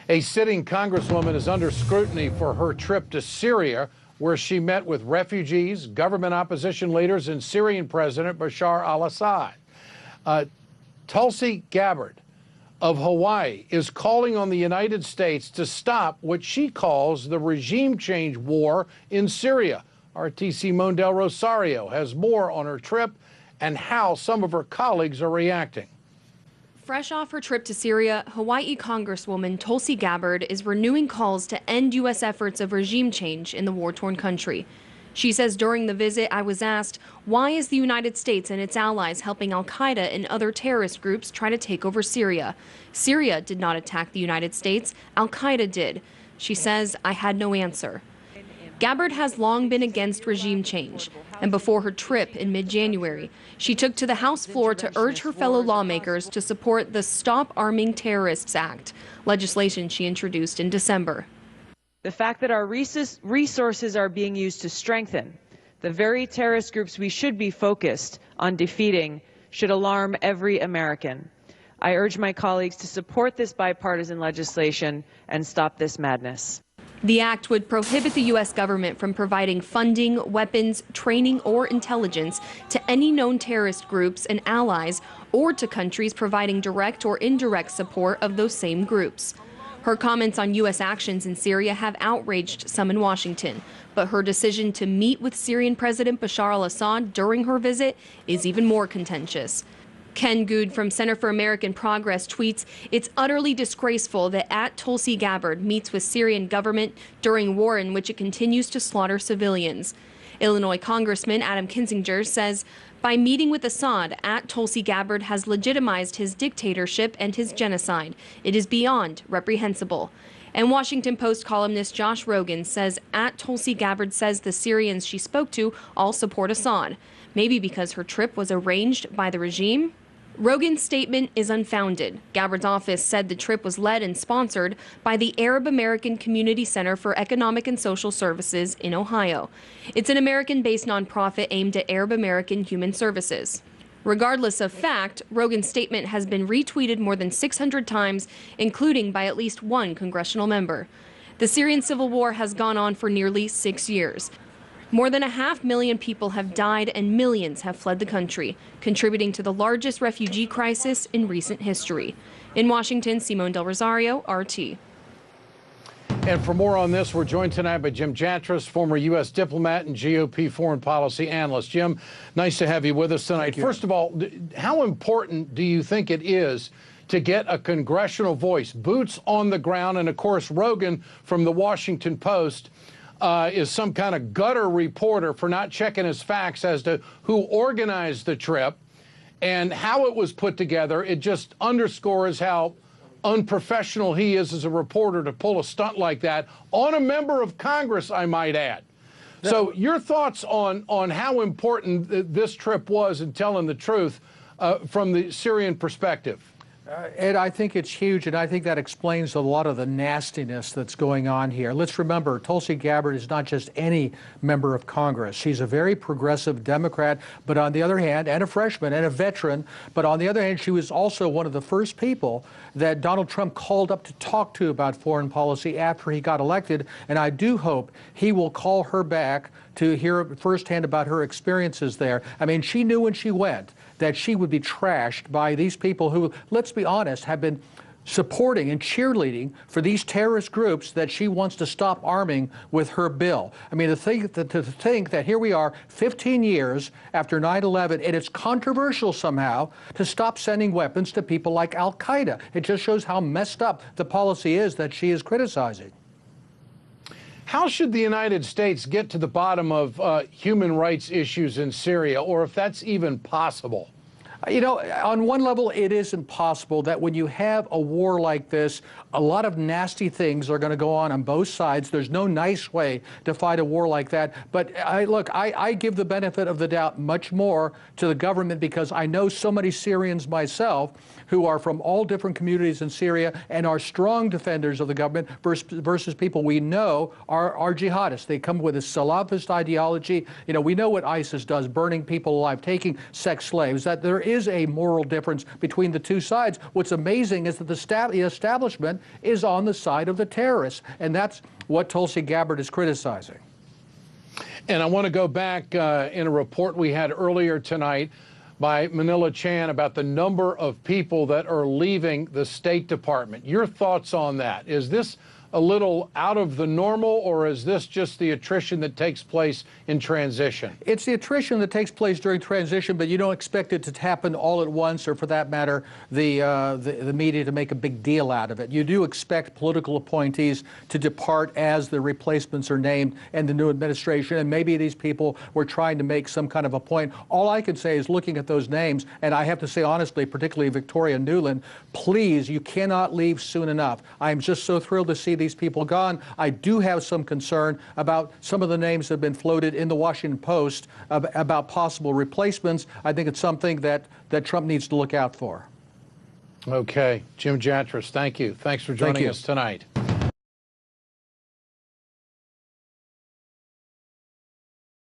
A sitting congresswoman is under scrutiny for her trip to Syria, where she met with refugees, government opposition leaders, and Syrian President Bashar al-Assad. Tulsi Gabbard of Hawaii is calling on the United States to stop what she calls the regime change war in Syria. RT's Simone Del Rosario has more on her trip and how some of her colleagues are reacting. Fresh off her trip to Syria, Hawaii Congresswoman Tulsi Gabbard is renewing calls to end U.S. efforts of regime change in the war-torn country. She says during the visit, I was asked, why is the United States and its allies helping al-Qaeda and other terrorist groups try to take over Syria? Syria did not attack the United States, al-Qaeda did. She says, I had no answer. Gabbard has long been against regime change, and before her trip in mid-January, she took to the House floor to urge her fellow lawmakers to support the Stop Arming Terrorists Act, legislation she introduced in December. The fact that our resources are being used to strengthen the very terrorist groups we should be focused on defeating should alarm every American. I urge my colleagues to support this bipartisan legislation and stop this madness. The act would prohibit the U.S. government from providing funding, weapons, training, or intelligence to any known terrorist groups and allies, or to countries providing direct or indirect support of those same groups. Her comments on U.S. actions in Syria have outraged some in Washington, but her decision to meet with Syrian President Bashar al-Assad during her visit is even more contentious. Ken Good from Center for American Progress tweets, it's utterly disgraceful that Tulsi Gabbard meets with Syrian government during war in which it continues to slaughter civilians. Illinois Congressman Adam Kinzinger says, by meeting with Assad, Tulsi Gabbard has legitimized his dictatorship and his genocide. It is beyond reprehensible. And Washington Post columnist Josh Rogan says Tulsi Gabbard says the Syrians she spoke to all support Assad. Maybe because her trip was arranged by the regime? Rogan's statement is unfounded. Gabbard's office said the trip was led and sponsored by the Arab American Community Center for Economic and Social Services in Ohio. It's an American-based nonprofit aimed at Arab American human services. Regardless of fact, Rogan's statement has been retweeted more than 600 times, including by at least one congressional member. The Syrian civil war has gone on for nearly 6 years. More than 500,000 people have died and millions have fled the country, contributing to the largest refugee crisis in recent history. In Washington, Simone Del Rosario, RT. And for more on this, we're joined tonight by Jim Jatras, former U.S. diplomat and GOP foreign policy analyst. Jim, nice to have you with us tonight. First of all, how important do you think it is to get a congressional voice, boots on the ground? And of course, Rogan from the Washington Post is some kind of gutter reporter for not checking his facts as to who organized the trip and how it was put together. It just underscores how unprofessional he is as a reporter to pull a stunt like that on a member of Congress, I might add. So your thoughts on how important this trip was in telling the truth from the Syrian perspective? Ed, I think it's huge, and I think that explains a lot of the nastiness that's going on here. Let's remember, Tulsi Gabbard is not just any member of Congress. She's a very progressive Democrat, but on the other hand, and a freshman and a veteran, but on the other hand, she was also one of the first people that Donald Trump called up to talk to about foreign policy after he got elected, and I do hope he will call her back to hear firsthand about her experiences there. I mean, she knew when she went that she would be trashed by these people who, let's be honest, have been supporting and cheerleading for these terrorist groups that she wants to stop arming with her bill. I mean, to think that here we are 15 years after 9/11 and it's controversial somehow to stop sending weapons to people like al-Qaeda. It just shows how messed up the policy is that she is criticizing. How should the United States get to the bottom of human rights issues in Syria, or if that's even possible? You know, on one level, it is impossible that when you have a war like this, a lot of nasty things are going to go on both sides. There's no nice way to fight a war like that. But I give the benefit of the doubt much more to the government because I know so many Syrians myself who are from all different communities in Syria and are strong defenders of the government versus people we know are jihadists. They come with a Salafist ideology. You know, we know what ISIS does, burning people alive, taking sex slaves, that there is a moral difference between the two sides. What's amazing is that the establishment is on the side of the terrorists, and that's what Tulsi Gabbard is criticizing. And I want to go back in a report we had earlier tonight by Manila Chan about the number of people that are leaving the State Department. Your thoughts on that? Is this a little out of the normal, or is this just the attrition that takes place in transition? It's the attrition that takes place during transition, but you don't expect it to happen all at once, or for that matter, the media to make a big deal out of it. You do expect political appointees to depart as the replacements are named and the new administration, and maybe these people were trying to make some kind of a point. All I can say is, looking at those names, and I have to say honestly, particularly Victoria Nuland, please, you cannot leave soon enough. I am just so thrilled to see these people gone. I do have some concern about some of the names that have been floated in the Washington Post about possible replacements. I think it's something that Trump needs to look out for. Okay. Jim Jatras, thank you. Thanks for joining us tonight.